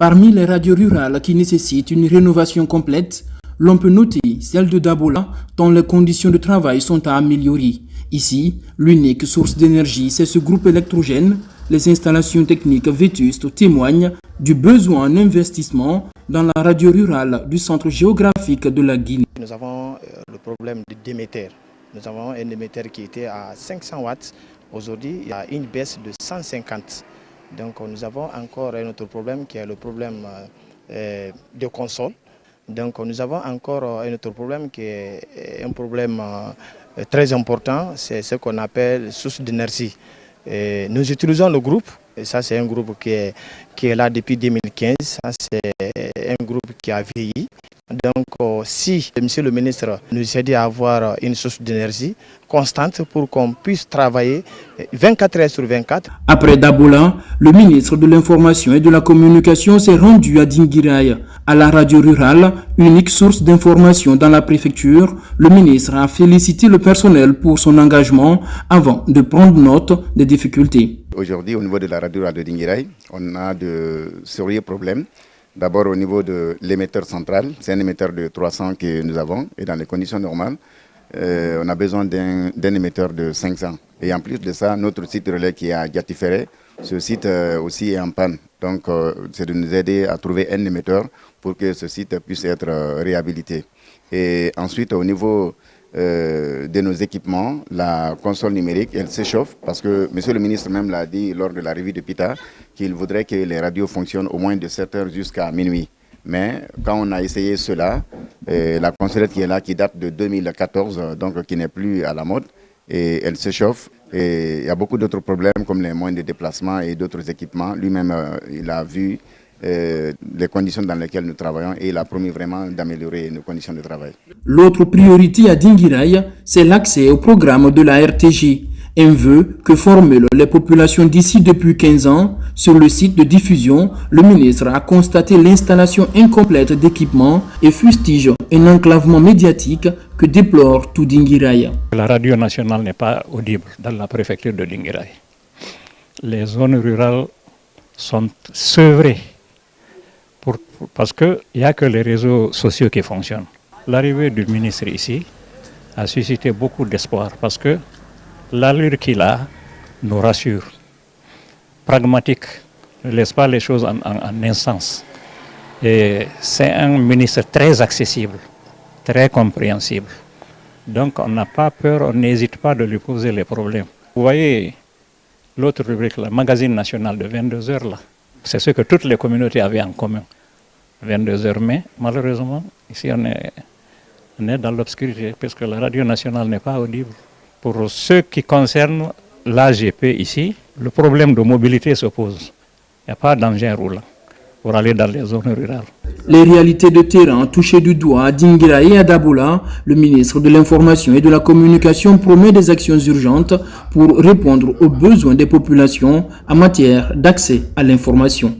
Parmi les radios rurales qui nécessitent une rénovation complète, l'on peut noter celle de Dabola, dont les conditions de travail sont à améliorer. Ici, l'unique source d'énergie, c'est ce groupe électrogène. Les installations techniques vétustes témoignent du besoin en investissement dans la radio rurale du centre géographique de la Guinée. Nous avons le problème d'émetteur. Nous avons un émetteur qui était à 500 watts. Aujourd'hui, il y a une baisse de 150. Donc nous avons encore un autre problème qui est le problème de console. Donc nous avons encore un autre problème qui est un problème très important, c'est ce qu'on appelle source d'énergie. Nous utilisons le groupe, et ça c'est un groupe qui est là depuis 2015, ça c'est un groupe qui a vieilli. Donc si monsieur le ministre nous aide à avoir une source d'énergie constante pour qu'on puisse travailler 24 heures sur 24. Après Dabola, le ministre de l'Information et de la Communication s'est rendu à Dinguiraye, à la radio rurale, unique source d'information dans la préfecture. Le ministre a félicité le personnel pour son engagement avant de prendre note des difficultés. Aujourd'hui, au niveau de la radio rurale de Dinguiraye, on a de sérieux problèmes. D'abord au niveau de l'émetteur central, c'est un émetteur de 300 que nous avons et dans les conditions normales, on a besoin d'un émetteur de 500. Et en plus de ça, notre site relais qui est à Diatiféré, ce site aussi est en panne. Donc c'est de nous aider à trouver un émetteur pour que ce site puisse être réhabilité. Et ensuite au niveau de nos équipements, la console numérique, elle s'échauffe parce que monsieur le ministre même l'a dit lors de la revue de PITA qu'il voudrait que les radios fonctionnent au moins de 7 heures jusqu'à minuit. Mais quand on a essayé cela, la consolette qui est là, qui date de 2014, donc qui n'est plus à la mode, et elle s'échauffe. Et il y a beaucoup d'autres problèmes comme les moyens de déplacement et d'autres équipements. Lui-même, il a vu les conditions dans lesquelles nous travaillons et il a promis vraiment d'améliorer nos conditions de travail. L'autre priorité à Dinguiraye, c'est l'accès au programme de la RTG, un vœu que formulent les populations d'ici depuis 15 ans. Sur le site de diffusion, le ministre a constaté l'installation incomplète d'équipements et fustige un enclavement médiatique que déplore tout Dinguiraye. La radio nationale n'est pas audible dans la préfecture de Dinguiraye. Les zones rurales sont sevrées parce qu'il n'y a que les réseaux sociaux qui fonctionnent. L'arrivée du ministre ici a suscité beaucoup d'espoir parce que l'allure qu'il a nous rassure. Pragmatique, ne laisse pas les choses en instance. Et c'est un ministre très accessible, très compréhensible. Donc on n'a pas peur, on n'hésite pas de lui poser les problèmes. Vous voyez l'autre rubrique, le magazine national de 22 heures, là, c'est ce que toutes les communautés avaient en commun. 22 heures, mais malheureusement, ici on est dans l'obscurité, puisque la radio nationale n'est pas audible. Pour ce qui concerne l'AGP ici, le problème de mobilité se pose. Il n'y a pas d'engin roulant pour aller dans les zones rurales. Les réalités de terrain touchées du doigt à Dinguiraye et à Dabola, le ministre de l'Information et de la Communication promet des actions urgentes pour répondre aux besoins des populations en matière d'accès à l'information.